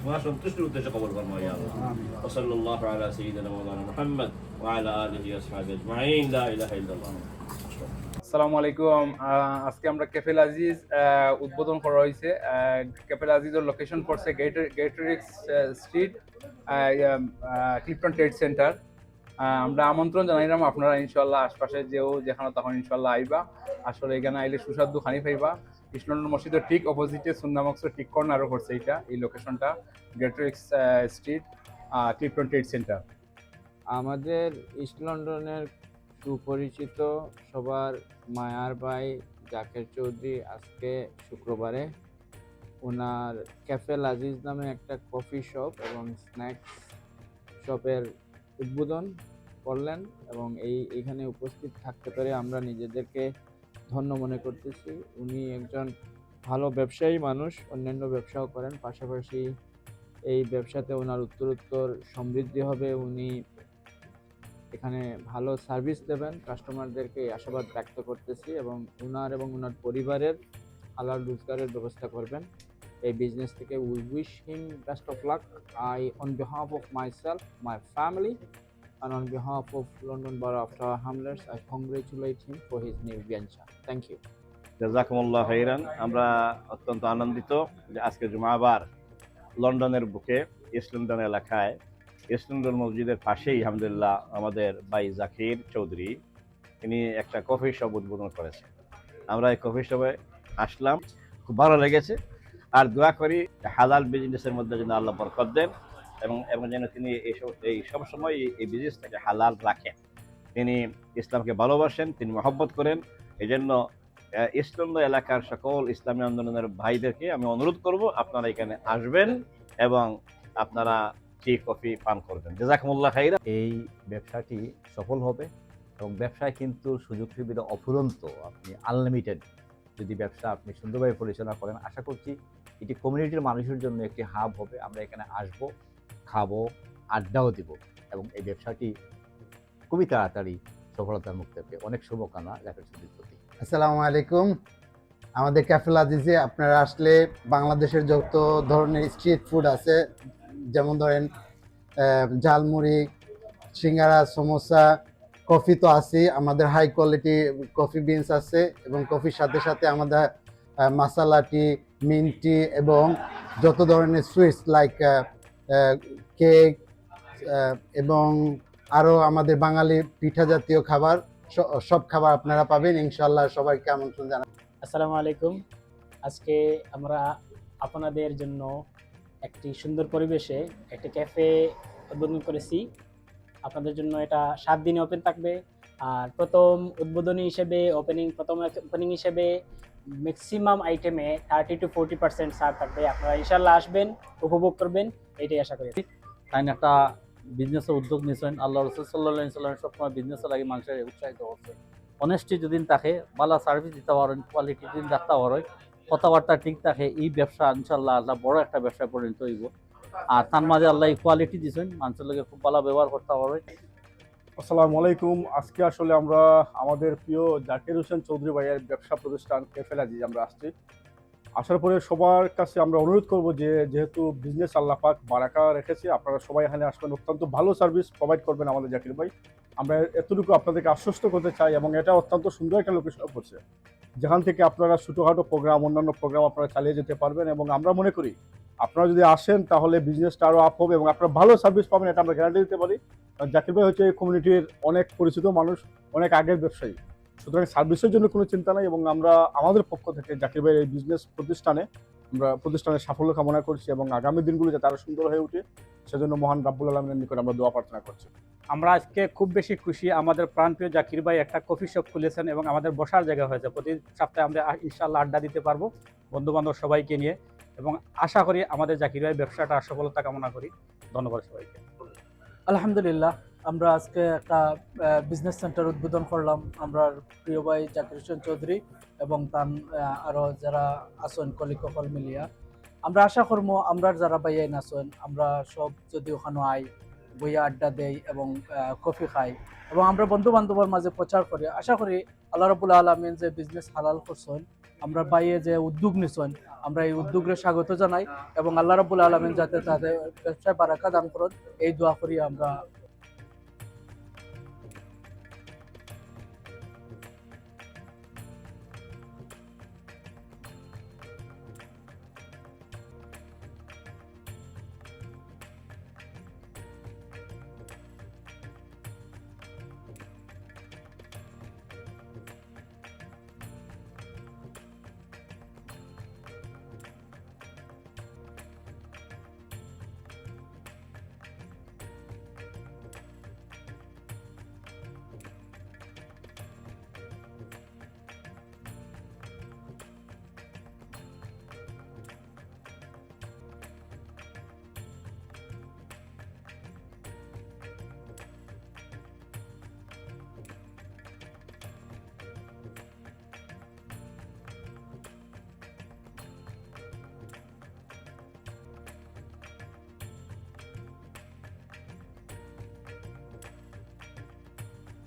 তোমার সন্তুষ্টির উদ্দেশ্যে কবুল ফরমাও ইয়া আল্লাহ। ওয়া সাল্লাল্লাহু আলা সাইয়্যিদিনা মাওলানা মুহাম্মদ ওয়া আলা আলিহি ওয়া আসহাবিহি আজমাইন। লা ইলাহা ইল্লাল্লাহ। আসসালামু আলাইকুম। আজকে আমরা ক্যাফেল আজিজ উদ্বোধন করা হয়েছে। ক্যাফেল আজিজের লোকেশন পড়ছে গেটরিক্স স্ট্রিট, ক্লিপটন ট্রেড সেন্টার। আমরা আমন্ত্রণ জানাইলাম আপনারা ইনশাল্লাহ আশপাশে যেও যেখানে তখন ইনশাল্লাহ আইবা। আসলে এখানে আইলে সুস্বাদু খানি পাইবা। ইসলামপুর মসজিদের ঠিক অপোজিটে সুন্নাহ মক্সের ঠিক কর্নারও পড়ছে এই লোকেশনটা, গেটরিক্স স্ট্রিট, ক্লিপটন ট্রেড সেন্টার। আমাদের ইস্ট লন্ডনের সুপরিচিত সবার মায়ার ভাই জাকের চৌধুরী আজকে শুক্রবারে ওনার ক্যাফে আজিজ নামে একটা কফি শপ এবং স্ন্যাক্স শপের উদ্বোধন করলেন এবং এইখানে উপস্থিত থাকতে পেরে আমরা নিজেদেরকে ধন্য মনে করতেছি। উনি একজন ভালো ব্যবসায়ী মানুষ, অন্যান্য ব্যবসাও করেন, পাশাপাশি এই ব্যবসাতে ওনার উত্তরোত্তর সমৃদ্ধি হবে। উনি এখানে ভালো সার্ভিস দেবেন কাস্টমারদেরকে, আশাবাদ ব্যক্ত করতেছি এবং ওনার পরিবারের হালাল রোজগারের ব্যবস্থা করবেন এই বিজনেস থেকে। We wish him best of luck. On behalf of myself, my family, and on behalf of London Borough of Tower Hamlets, I congratulate him for his new venture. Thank you. জাযাকুমুল্লাহ খাইরান। আমরা অত্যন্ত আনন্দিত যে আজকে জুমাবার লন্ডনের বুকে east London এলাকায় east London মসজিদের পাশেই আলহামদুলিল্লাহ আমাদের ভাই জাকির চৌধুরী তিনি একটা কফি শপ উদ্বোধন করেছেন। আমরা এই কফি শপে আসলাম, খুব ভালো লেগেছে। আর দোয়া করি হালাল বিজনেসের মধ্যে যেন আল্লাহ বরকত দেন এবং যেন তিনি এই সবসময় এই বিজনেসটাকে হালাল রাখেন। তিনি ইসলামকে ভালোবাসেন, তিনি মহব্বত করেন। এই জন্য ইস্ট লন্ডন এলাকার সকল ইসলামী আন্দোলনের ভাইদেরকে আমি অনুরোধ করব আপনারা এখানে আসবেন এবং আপনারা টি কফি পান করবেন। জাযাকুমুল্লাহ খাইরান। এই ব্যবসাটি সফল হবে এবং ব্যবসায় কিন্তু সুযোগ সুবিধা অফুরন্ত, আপনি আনলিমিটেড যদি ব্যবসা আপনি সুন্দরভাবে পরিচালনা করেন। আশা করছি এটি কমিউনিটির মানুষের জন্য একটি হাব হবে। আমরা এখানে আসবো, খাবো, আড্ডাও দিব এবং এই ব্যবসাটি খুবই তাড়াতাড়ি সফলতার মুখ থেকে। অনেক শুভকামনা জাকের চৌধুরীর প্রতি। আসসালামু আলাইকুম। আমাদের ক্যাফে আজিজে আপনারা আসলে বাংলাদেশের যত ধরনের স্ট্রিট ফুড আছে, যেমন ধরেন ঝালমুড়ি, সিঙ্গারা, সমোসা, কফি তো আছে, আমাদের হাই কোয়ালিটি কফি বিনস আছে এবং কফির সাথে সাথে আমাদের মাসালা টি, মিন্ট টি এবং যত ধরনের সুইটস লাইক কেক এবং আরও আমাদের বাঙালি পিঠা জাতীয় খাবার, সব খাবার আপনারা পাবেন ইনশাল্লাহ। সবাইকে আমন্ত্রণ জানাই। আসসালামু আলাইকুম। আজকে আমরা আপনাদের জন্য একটি সুন্দর পরিবেশে একটি ক্যাফে উদ্বোধন করেছি। আপনাদের জন্য এটা 7 দিনে ওপেন থাকবে। আর প্রথম ওপেনিং হিসেবে ম্যাক্সিমাম আইটেমে 30 to 40% ছাড় থাকবে। আপনারা ইনশাল্লাহ আসবেন, উপভোগ করবেন, এটাই আশা করি। তাই একটা বিজনেসের উদ্যোগ নিয়েছেন। আল্লাহ রাসূল সাল্লাল্লাহু আলাইহি ওয়াসাল্লাম সবসময় বিজনেসের লাগে মানুষের উৎসাহিত করছে। অনেস্টি যদি থাকে, ভালো সার্ভিস দিতে পারেন, কোয়ালিটি যদি রাখতে পারেন, কথাবার্তা ঠিক থাকে, এই ব্যবসা ইনশাল্লাহ আল্লাহ বড় একটা ব্যবসায় পরিণত হইব। আর তার মাঝে আল্লাহ কোয়ালিটি দিয়েছেন, মানুষের লগে খুব ভালো ব্যবহার করতে পারবে। আসসালামু আলাইকুম। আজকে আসলে আমরা আমাদের প্রিয় জাকির হোসেন চৌধুরী ভাইয়ের ব্যবসা প্রতিষ্ঠান ক্যাফে আজিজ আমরা আসছি। আসার পরে সবার কাছে আমরা অনুরোধ করব যে যেহেতু বিজনেস আল্লাহ পাক বারাকা রেখেছে, আপনারা সবাই এখানে আসবেন, অত্যন্ত ভালো সার্ভিস প্রোভাইড করবেন আমাদের জাকির ভাই। আমরা এতটুকু আপনাদেরকে আশ্বস্ত করতে চাই এবং এটা অত্যন্ত সুন্দর একটা লোকেশন পড়ছে, যেখান থেকে আপনারা ছোটোখাটো প্রোগ্রাম, অন্যান্য প্রোগ্রাম আপনারা চালিয়ে যেতে পারবেন। এবং আমরা মনে করি আপনারা যদি আসেন তাহলে বিজনেসটা আরও আপ হবে এবং আপনারা ভালো সার্ভিস পাবেন, এটা আমরা গ্যারান্টি দিতে পারি। জাকির ভাই হচ্ছে এই কমিউনিটির অনেক পরিচিত মানুষ, অনেক আগের ব্যবসায়ী, সুতরাং সার্ভিসের জন্য কোনো চিন্তা নাই। এবং আমরা আমাদের পক্ষ থেকে জাকির ভাইয়ের এই বিজনেস প্রতিষ্ঠানের সাফল্য কামনা করছি এবং আগামী দিনগুলো যাতে আরও সুন্দর হয়ে ওঠে সেজন্য মহান রাব্বুল আলামিনের নিকট আমরা দোয়া প্রার্থনা করছি। আমরা আজকে খুব বেশি খুশি, আমাদের প্রাণপ্রিয় জাকির ভাই একটা কফি শপ খুলেছেন এবং আমাদের বসার জায়গা হয়েছে। প্রতি সপ্তাহে আমরা ইনশাআল্লাহ আড্ডা দিতে পারবো বন্ধুবান্ধব সবাইকে নিয়ে এবং আশা করি আমাদের জাকির ভাই ব্যবসাটা সফলতা কামনা করি। ধন্যবাদ সবাইকে। আলহামদুলিল্লাহ, আমরা আজকে একটা বিজনেস সেন্টার উদ্বোধন করলাম। আমরা প্রিয় ভাই জাকির হোসেন চৌধুরী এবং তার আরও যারা আছেন কলিগ কল মিলিয়া আমরা আশা করবো আমরা যারা ভাইয়াইন আছেন আমরা সব যদি ওখানে আই বইয়া আড্ডা দেই এবং কফি খাই এবং আমরা বন্ধু বান্ধবের মাঝে প্রচার করি। আশা করি আল্লাহ রাব্বুল আলামিন যে বিজনেস হালাল করছেন আমরা বাইয়ে যে উদ্যোগ নিছেন আমরা এই উদ্যোগের স্বাগত জানাই এবং আল্লাহ রাব্বুল আলামিন যাতে তাদের ব্যবসায় বারাকা দান করেন এই দোয়া করি আমরা